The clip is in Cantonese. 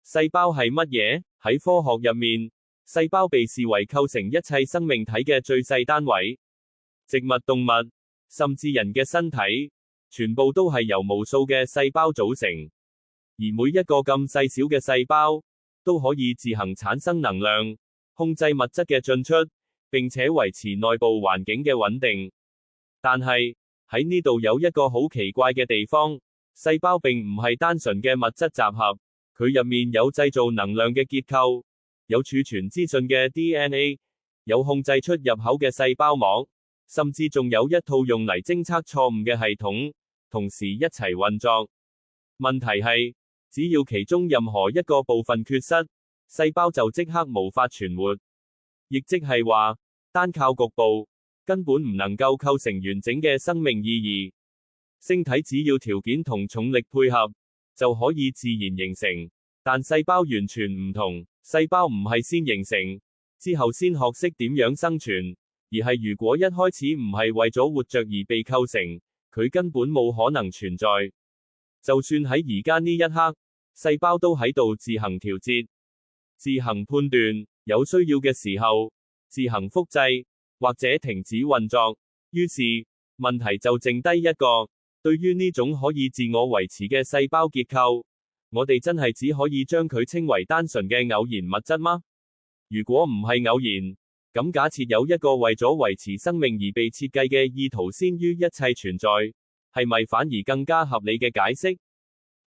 細胞係乜嘢？喺科學入面，細胞被視為構成一切生命體嘅最細單位。植物、動物，甚至人嘅身體，全部都係由無數嘅細胞組成。而每一個咁細小嘅細胞，都可以自行產生能量，控制物質嘅進出，並且維持內部環境嘅穩定。但係，喺呢度有一個好奇怪嘅地方，細胞並唔係單純嘅物質集合，佢入面有製造能量嘅結構，有儲存資訊嘅 DNA， 有控制出入口嘅細胞膜，甚至仲有一套用嚟偵測錯誤嘅系統，同時一齊運作。問題係，只要其中任何一個部分缺失，細胞就即刻無法存活。亦即係話，單靠局部，根本唔能夠構成完整嘅生命意義。星體只要條件同重力配合，就可以自然形成。但細胞完全唔同，細胞唔係先形成，之後先學識點樣生存，而係如果一開始唔係為咗活着而被構成，佢根本冇可能存在。就算喺而家呢一刻，細胞都喺度自行調節、自行判斷，有需要嘅時候，自行複製，或者停止運作。於是，問題就剩低一個，對於呢種可以自我維持嘅細胞結構，我哋真係只可以將佢稱為單純嘅偶然物質嗎？如果唔係偶然，咁假設有一個為咗維持生命而被設計嘅意圖先於一切存在，係咪反而更加合理嘅解釋？